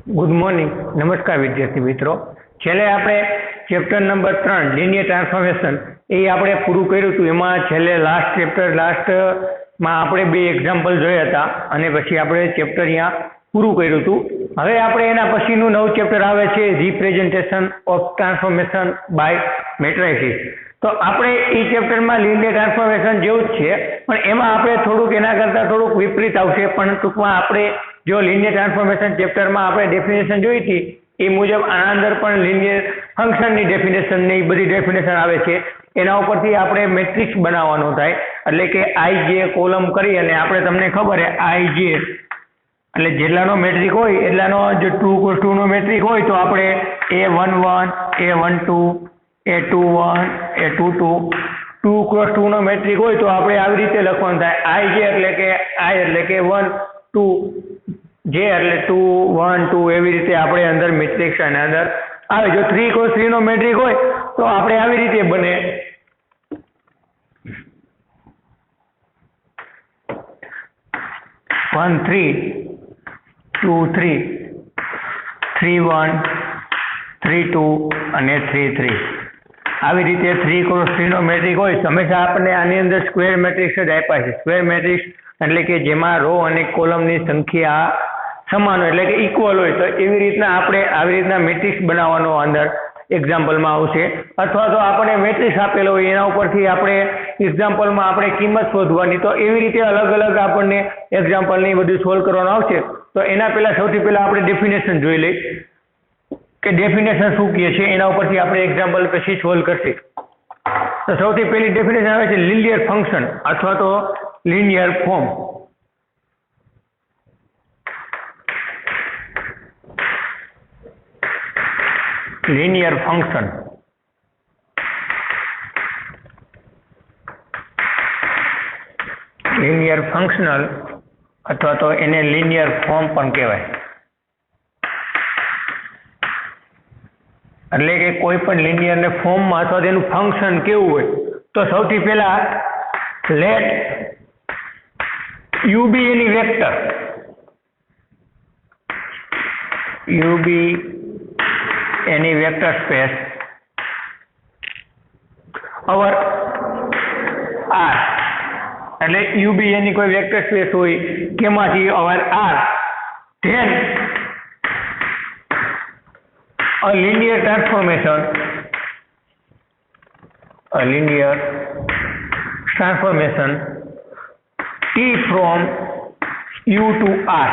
Good morning. नमस्कार विद्यार्थी मित्रों। छेल्ले आपणे चेप्टर नंबर 3 लिनियर ट्रांसफॉर्मेशन ए आपणे पूरुं कर्युं हतुं। एमां छेल्ले लास्ट मां आपणे बे एक्जाम्पल जोया हता अने पछी आपणे चेप्टर अहींया पूरुं कर्युं हतुं। हवे आपणे एना पछीनुं नवुं चेप्टर आवे छे representation of transformation by matrices. तो आपणे ई चेप्टर में लिनियर ट्रांसफॉर्मेशन जेवुं ज छे, पण एमां आपणे थोडुंक एना करता थोडुंक विपरीत आवशे। पण टूंकमां आपणे जो लिनियर ट्रांसफॉर्मेशन चेप्टर में आपणे डेफिनेशन जोई हती ए मुजब आना अंदर पण लिनियर फंक्शन नी डेफिनेशन ने बधी डेफिनेशन आवे छे। एना उपरथी आपणे मेट्रिक्स बनावવાનો थाय, એટલે કે આઈ કોલમ કરી અને આપણે તમને ખબર છે આઈ એટલે જેટલાનો મેટ્રિક હોય એટલાનો જો 2 નો મેટ્રિક હોય તો આપણે A11 A12 A21 A22 2 નો મેટ્રિક હોય તો આપણે આવી રીતે લખવાનું થાય આઈ એટલે કે 1 2 જે એટલે 2 1 2 એવી રીતે આપણે અંદર મેટ્રિક્સ અને અંદર આવે। જો 3 નો મેટ્રિક હોય તો આપણે આવી રીતે બને 1 3 2 3 3 1 3 2 અને 3 3 આવી રીતે 3 નો મેટ્રિક હોય। હંમેશા આપણને આની અંદર સ્ક્વેર મેટ્રિક્સ જ આપ્યા છે। સ્ક્વેર મેટ્રિક્સ એટલે કે જેમાં રો અને કોલમની સંખ્યા સમાન હોય એટલે કે ઇક્વલ હોય। તો એવી રીતના આપણે આવી રીતના મેટ્રિક્સ બનાવવાનો અંદર એક્ઝામ્પલમાં આવશે। અથવા તો આપણે મેટ્રિક્સ આપેલો હોય એના ઉપરથી આપણે એક્ઝામ્પલમાં આપણે કિંમત શોધવાની, તો એવી રીતે અલગ અલગ આપણને એક્ઝામ્પલની બધું સોલ્વ કરવાનું આવશે। તો એના પહેલાં સૌથી પહેલાં આપણે ડેફિનેશન જોઈ લઈએ કે ડેફિનેશન શું કહે છે, એના ઉપરથી આપણે એક્ઝામ્પલ પછી સોલ્વ કરશે। તો સૌથી પહેલી ડેફિનેશન આવે છે લિનિયર ફંક્શન અથવા તો linear form. Linear function linear functional અથવા તો એને લિનિયર ફોર્મ પણ કહેવાય। એટલે કે કોઈ પણ લિનિયર ને ફોર્મમાં અથવા તેનું ફંક્શન કેવું હોય તો સૌથી પહેલા let U be any vector, U be any vector space over R એટલે UB એની કોઈ વેક્ટર સ્પેસ હોય કેમાંથી over R, then a linear transformation T from U to R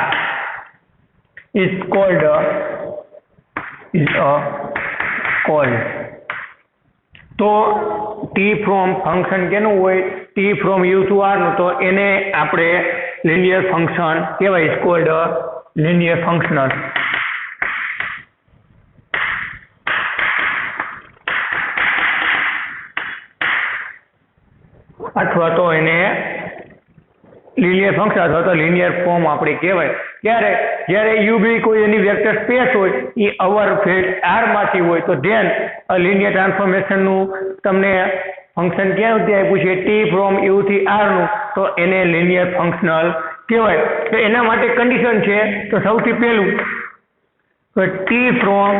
is called તો T from ફંક્શન કેનું હોય T from U to R નું, તો એને આપણે લિનિયર ફંક્શન કહેવાય, ઇઝ કોલ્ડ લિનિયર ફંક્શનલ। અથવા તો એને લિનિયર ફંક્શન અથવા તો લિનિયર ફોર્મ આપણે કહેવાય। જ્યારે યુબી કોઈ એની વેક્ટર સ્પેસ હોય એ અવર ફિલ્ડ આર માંથી હોય તો ધેન લિનિયર ટ્રાન્સફોર્મેશનનું તમને ફંક્શન ક્યાં આપ્યું છે ટી ફ્રોમ યુ થી આર નું, તો એને લિનિયર ફંક્શનલ કહેવાય। તો એના માટે કન્ડિશન છે તો સૌથી પહેલું તો ટી ફ્રોમ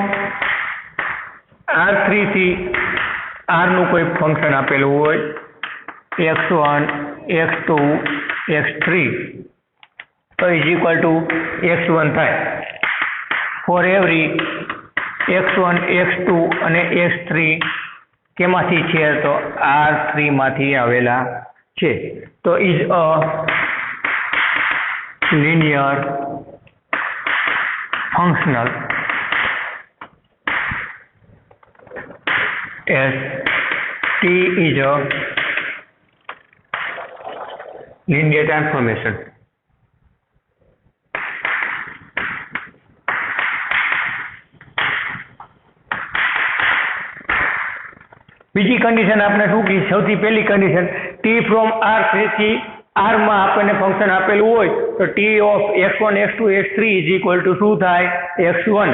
R3 થી આર નું કોઈ ફંક્શન આપેલું હોય x1 x2 x3 તો ઇઝ ઇક્વલ ટુ x1 થાય ફોર એવરી x1 x2 અને x3 કેમાંથી છે તો R3 માંથી આવેલા છે। તો is a linear functional as T is a linear transformation। બીજી કન્ડિશન આપણે શું કી, સૌથી પહેલી કન્ડિશન T from R3 થી R માં આપણને ફંક્શન આપેલું હોય તો T of x1 x2 x3 is equal to શું થાય x1,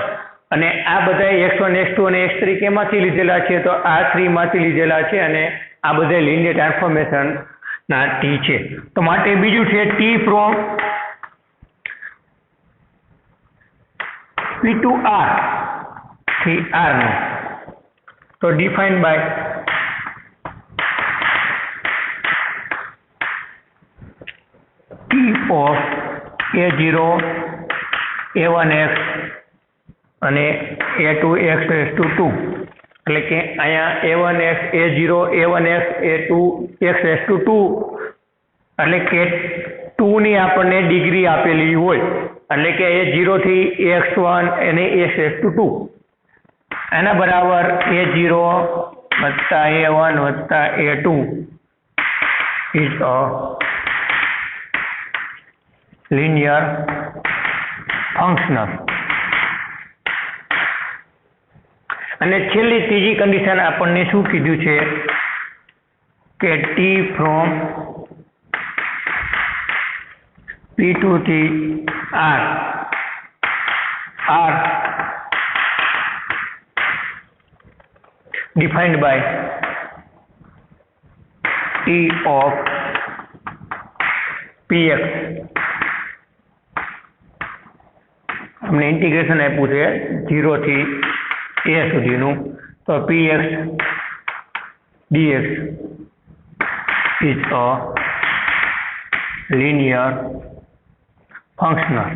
અને આ બધા x1 x2 અને x3 કેમાંથી લીધેલા છે તો R3 માંથી લીધેલા છે, અને આ બધા લિનિયર ટ્રાન્સફોર્મેશન ના T છે। તો માટે બીજું છે T from P to R થી આરનું, તો define by T of A0 A1x અને A2x રેઝ ટુ 2, એટલે કે અહીંયા A1x A0 A1x A2x rays two 2 એટલે કે 2 ની આપણને ડિગ્રી આપેલી હોય, એટલે કે A0 થી x1 અને x રેઝ ટુ 2 એના બરાબર A0 વત્તા A1 વત્તા A2 is a linear functional. અને છેલ્લી ત્રીજી કન્ડિશન આપણને શું કીધું છે કે ટી ફ્રોમ P2 થી R defined by T of Px. हमने इंटीग्रेशन આપ્યું છે 0 થી a સુધીનું, તો px dx is a linear functional.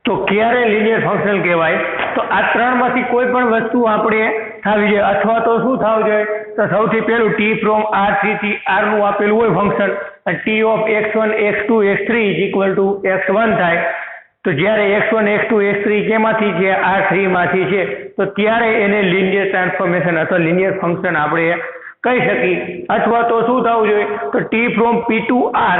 તો ક્યારે લિનિયર ફંક્શનલ કહેવાય? તો આ ત્રણમાંથી કોઈ પણ વસ્તુ આપણે થવી જોઈએ, અથવા તો શું થવું જોઈએ? તો સૌથી પહેલું ટી ફ્રોમ R3 થી R નું આપેલું હોય ફંક્શન, અને T of x1 x2 x3 is equal two x1 થાય, તો જ્યારે x1 x2 x3 કેમાંથી છે? R3 માંથી છે, તો ત્યારે એને લિનિયર ટ્રાન્સફોર્મેશન અથવા લિનિયર ફંક્શન આપણે કહી શકીએ. અથવા તો શું થવું જોઈએ? તો ટી ફ્રોમ P2 R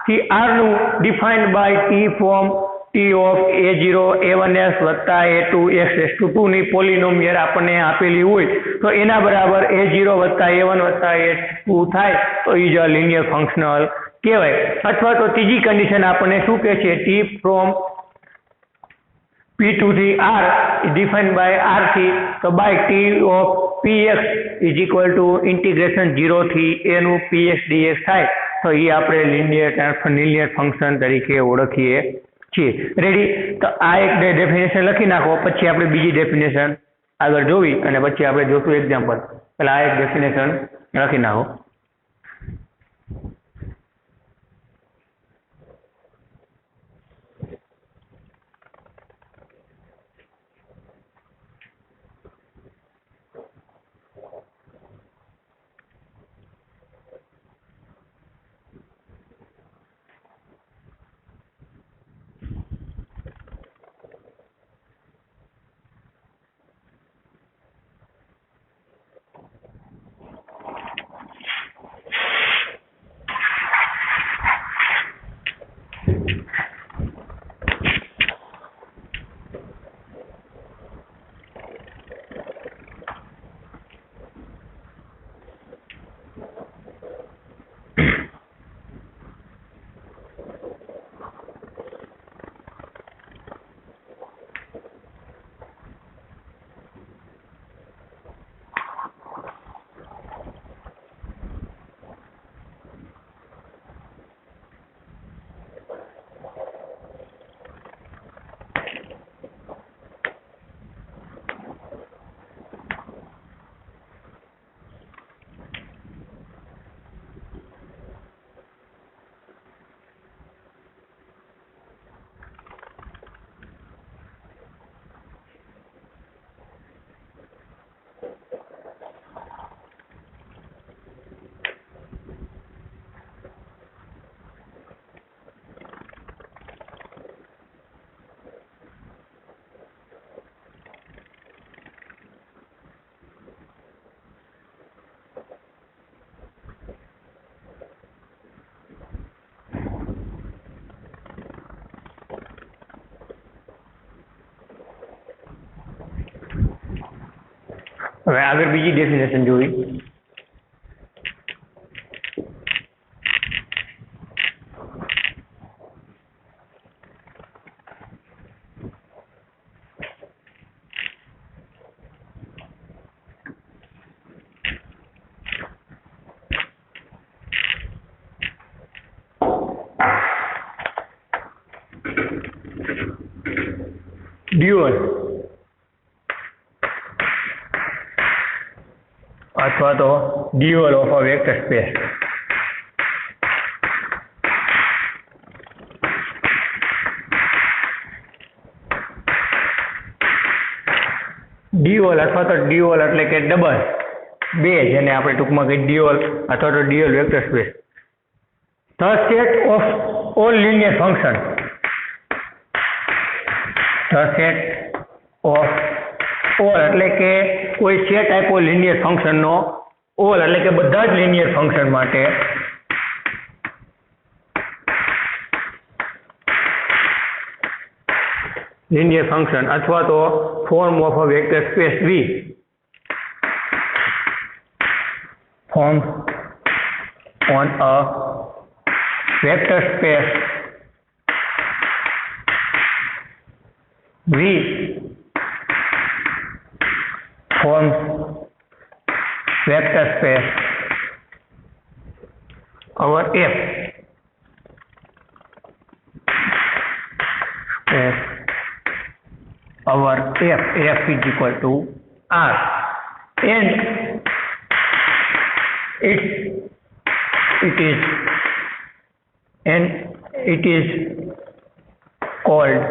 થી R નું defined by T from T of A0 A1x વત્તા A2 x રેઝ ટુ 2 ની પોલિનોમિયલ આપણને આપેલી હોય, તો એના બરાબર A0 વત્તા A1 વત્તા A2 થાય, તો એ જ લિનિયર ફંક્શનલ કહેવાય. અથવા તો ત્રીજી કન્ડિશન આપણને શું કહે છે? T from P2 થી R ડિફાઇન્ડ બાય R થી, તો by T of Px is equal to integration 0 થી A નું Px dx થાય, તો એ આપણે લિનિયર ફંક્શન તરીકે ઓળખીએ છીએ. રેડી? તો આ એક ડેફિનેશન લખી નાખો, પછી આપણે બીજી ડેફિનેશન આગળ જોવી અને પછી આપણે જોશું એક્ઝામ્પલ. એટલે આ એક ડેફિનેશન લખી નાખો. હવે આગળ બીજી ડેફિનેશન જોઈ. dual અથવા તો dual of a vector space. Dual અથવા તો ડ્યુઅલ એટલે કે ડબલ, બે, જેને આપણે ટૂંકમાં કહીએ ડ્યુઅલ અથવા તો dual vector space. The set of all linear function, the set of all એટલે કે કોઈ સેટ આપ્યો લિનિયર ફંક્શનનો, ઓલ એટલે કે બધા જ લિનિયર ફંક્શન માટે linear function અથવા તો form of a vector space V, form on a vector space V forms vector space over F our f is equal to r, and it is called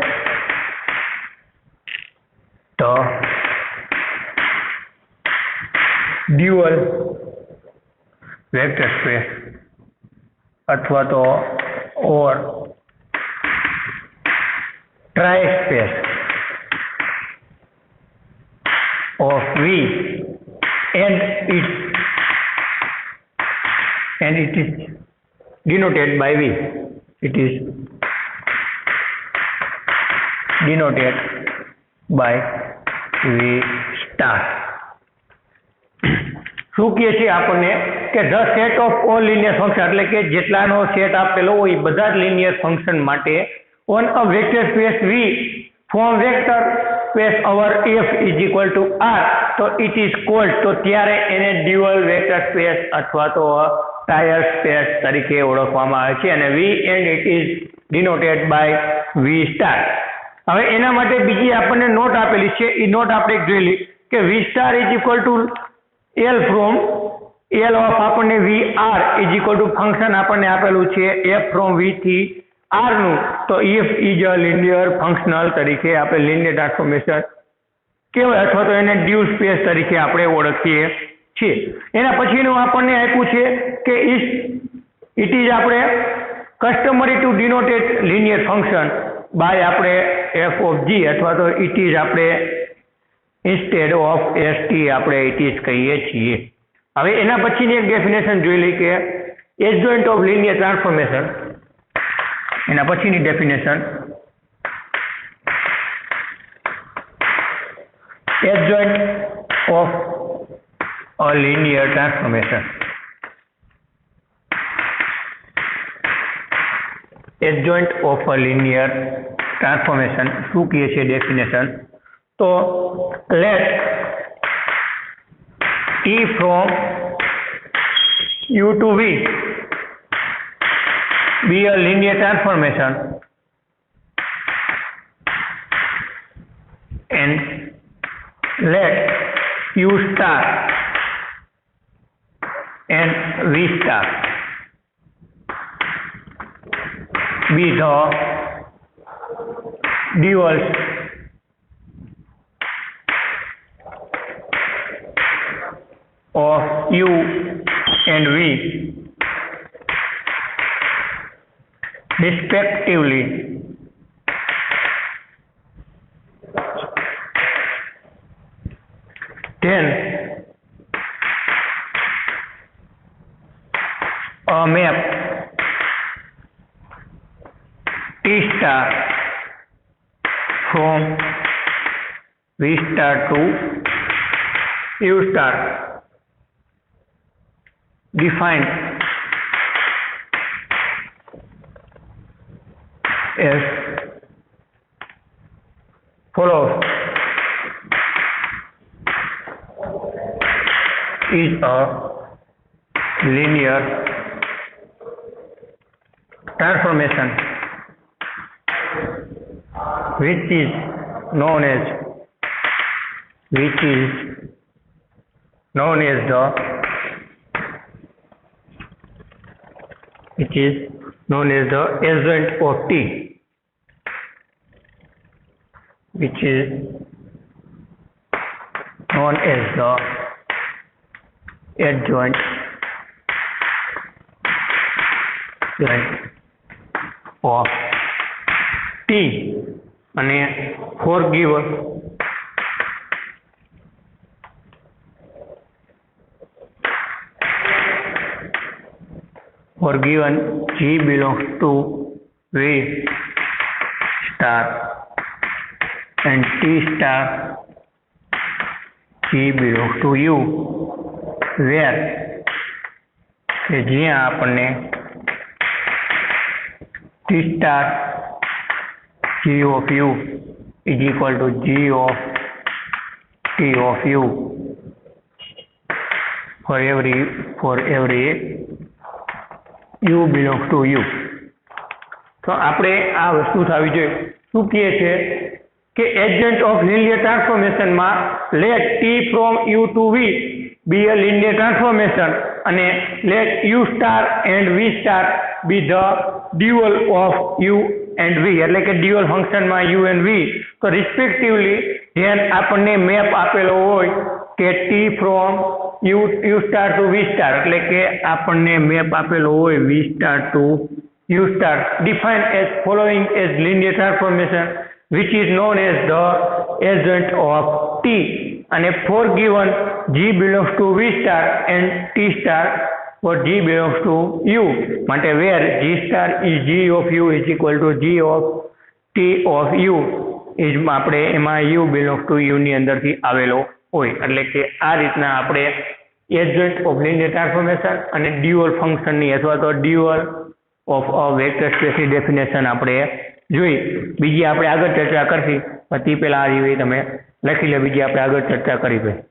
the dual vector space अथवा तो और tri space of V, and it is denoted by V. It is denoted by V star. શું કહે છે આપણને કે the set of all linear function એટલે કે જેટલાનો સેટ આપેલો હોય બધા જ લિનિયર ફંક્શન માટે on a vector space V form vector space over F is equal two R, તો ઇટ ઇઝ કોલ્ડ, તો ત્યારે એને ડ્યુઅલ વેક્ટર સ્પેસ અથવા તો ટાયર સ્પેસ તરીકે ઓળખવામાં આવે છે, અને V and it is denoted by V star. હવે એના માટે બીજી આપણને નોટ આપેલી છે, એ નોટ આપણે જોયેલી કે V star is equal two L from L of આપણને VR is equal two function આપણને આપેલું છે F ફ્રોમ V થી R નું, તો F is a linear functional તરીકે આપણે લિનિયર ટ્રાન્સફોર્મેશન કહેવાય અથવા તો એને ડ્યુઅલ સ્પેસ તરીકે આપણે ઓળખીએ છીએ. એના પછીનું આપણને આપ્યું છે કે ઇટ ઇઝ આપણે customary to denoted linear function by આપણે F ઓફ G અથવા તો ઇટ ઇઝ આપણે ઇન્સ્ટેડ ઓફ ST આપણે ઇટ ઇઝ કહીએ છીએ. હવે એના પછીની એક ડેફિનેશન જોઈ લઈએ કે એડજોઇન્ટ ઓફ લિનિયર ટ્રાન્સફોર્મેશન. એના પછીની definition adjoint of a linear transformation. Adjoint of a linear transformation શું કહે છે ડેફિનેશન? તો let T from U to V be a linear transformation and let U star and V star be the duals of U and V respectively. Then a map T star from V star to U star defined as follows is a linear transformation which is known as which is known as the agent of T, which is known as the adjoint of T અને forgiven G belongs to V star and T star G belongs to U, where કે જ્યાં આપણને T star G of U is equal to G of T of U for every U belongs to U. તો આપણે આ વસ્તુ થવી જોઈએ. શું કહે છે કે એજન્ટ ઓફ લિનિયર ટ્રાન્સફોર્મેશનમાં let T from U to V be a linear transformation અને let U star and V star be the dual of U and V, એટલે કે ડ્યુઅલ ફંક્શનમાં U and V. તો રિસ્પેક્ટિવલી જેમ આપણને map આપેલો હોય કે T from U star to V star, એટલે કે આપણને મેપ આપેલો હોય V star to U star, defined as following as linear transformation which is known as the agent of T, અને for given G belongs to V star and T star for G belongs to U, માટે where G star is G of U is equal to G of T of U is આપણે એમાં U belongs to U ની અંદરથી આવેલો હોય. એટલે કે આ રીતના આપણે એજન્ટ ઓફ લિનિયર ટ્રાન્સફોર્મેશન અને ડ્યુઅલ ફંક્શનની અથવા તો ડ્યુઅલ ઓફ અ વેક્ટર સ્પેસની ડેફિનેશન આપણે જોઈ. બીજી આપણે આગળ ચર્ચા કરશી, પણ તે પહેલાં આ રીતે તમે લખી લો, બીજી આપણે આગળ ચર્ચા કરી ભાઈ.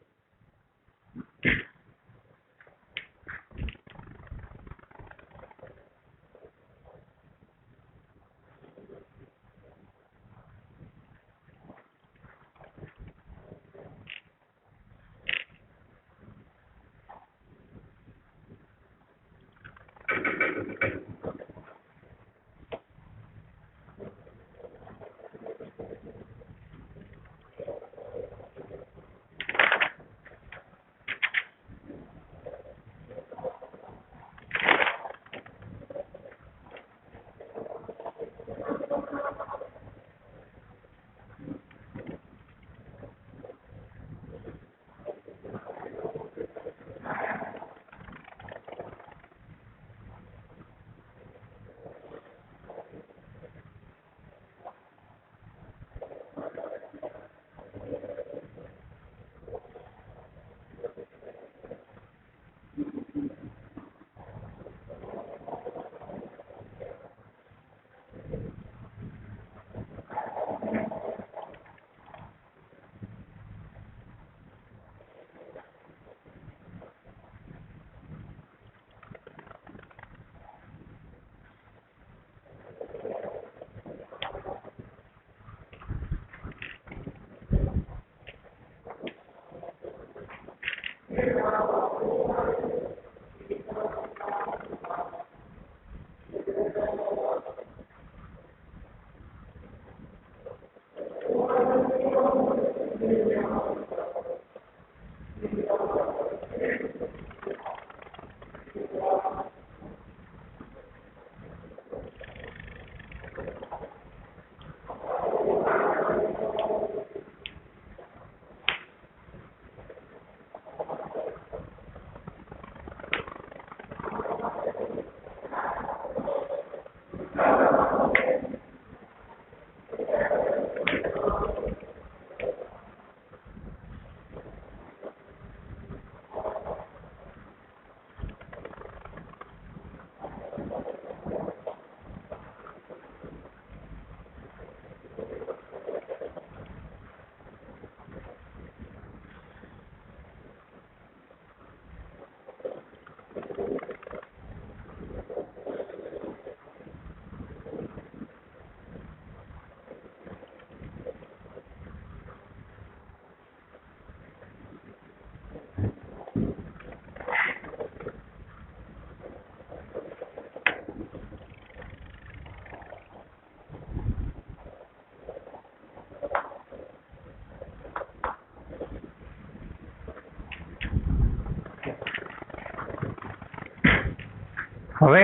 હવે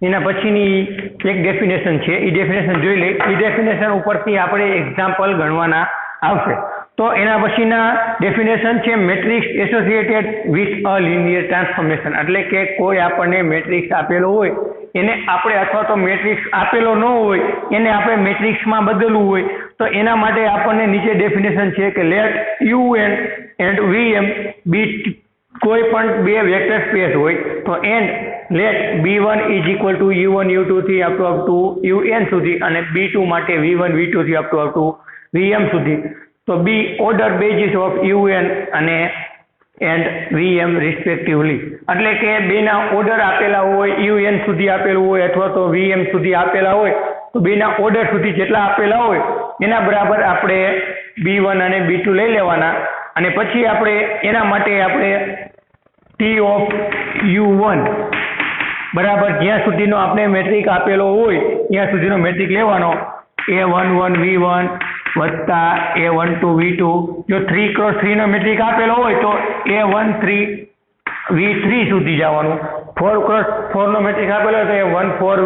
એના પછીની એક ડેફિનેશન છે, એ ડેફિનેશન જોઈ લઈએ. એ ડેફિનેશન ઉપરથી આપણે એક્ઝામ્પલ ગણવાના આવશે. તો એના પછીના ડેફિનેશન છે matrix associated with a linear transformation. એટલે કે કોઈ આપણને મેટ્રિક્સ આપેલો હોય એને આપણે, અથવા તો મેટ્રિક્સ આપેલો ન હોય એને આપણે મેટ્રિક્સમાં બદલવું હોય તો એના માટે આપણને નીચે ડેફિનેશન છે કે લેટ UN એન્ડ VM બી કોઈ પણ બે વેક્ટર સ્પેસ હોય તો and let B1 is equal two U1 U2 થી અપ ટુ UN સુધી અને B2 માટે V1 V2 થી અપ ટુ VM સુધી. તો બી ઓર્ડર બેઝિસ ઓફ UN અને એન્ડ VM રિસ્પેક્ટિવલી. એટલે કે બેના ઓર્ડર આપેલા હોય, UN સુધી આપેલું હોય અથવા તો VM સુધી આપેલા હોય તો બેના ઓર્ડર સુધી જેટલા આપેલા હોય એના બરાબર આપણે B1 અને B2 લઈ લેવાના. અને પછી આપણે એના માટે આપણે T ઓફ U1 બરાબર જ્યાં સુધીનો આપણે મેટ્રિક આપેલો હોય ત્યાં સુધીનો મેટ્રિક લેવાનો. A11 V1 વત્તા A12 V2. જો 3x3 નો મેટ્રિક આપેલો હોય તો A13 V3 સુધી જવાનું. 4x4 નો મેટ્રિક આપેલો હોય તો A14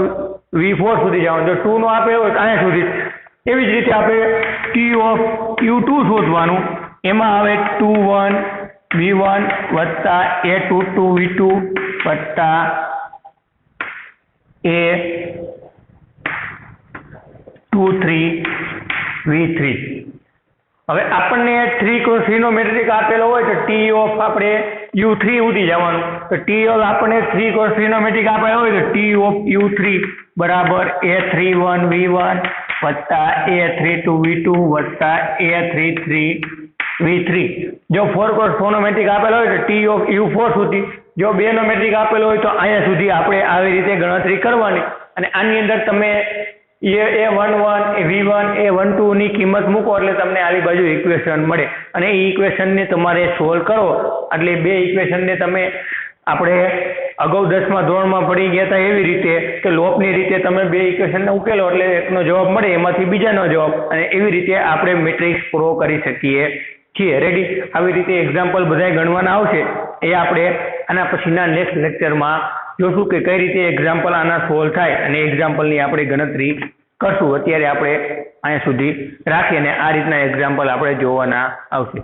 V4 સુધી જવાનું. જો 2 નો આપેલો હોય તો અહીંયા સુધી. એવી જ રીતે આપણે T ઓફ U2 શોધવાનું. એમાં આવે 21 V1 વત્તા A22 V2 વત્તા A23 V3. હવે આપણને 3x3 નો મેટ્રિક આપેલો હોય તો T ઓફ આપણે U3 સુધી જવાનું. તો T ઓફ આપણને 3x3 નો મેટ્રિક આપેલો હોય તો T ઓફ U3 બરાબર A31 V1 વત્તા A32 V2 વત્તા A33 V3. જો 4x4 નો મેટ્રિક આપેલો હોય તો T ઓફ U4 સુધી. જો 2 નો મેટ્રિક આપેલો હોય તો અહીંયા સુધી આપણે આવી રીતે ગણતરી કરવાની. અને આની અંદર તમે A11 V1 A12 ની કિંમત મૂકો એટલે તમને આલી બાજુ ઇક્વેશન મળે અને એ ઇક્વેશનને તમારે સોલ્વ કરો. એટલે બે ઇક્વેશનને તમે આપણે અગાઉ 10મા ધોરણમાં ભણી ગયા હતા એવી રીતે કે લોપની રીતે તમે બે ઇક્વેશનને ઉકેલો એટલે એકનો જવાબ મળે એમાંથી બીજાનો જવાબ, અને એવી રીતે આપણે મેટ્રિક્સ પૂરો કરી શકીએ છીએ. રેડી? આવી રીતે એક્ઝામ્પલ બધા ગણવાના આવશે. એ આપણે આના પછીના નેક્સ્ટ લેક્ચરમાં જોશું કે કઈ રીતે એક્ઝામ્પલ આના સોલ્વ થાય અને એક્ઝામ્પલની આપણે ગણતરી કરશું. અત્યારે આપણે અહીંયા સુધી રાખીએ અને આ રીતના એક્ઝામ્પલ આપણે જોવાના આવશે.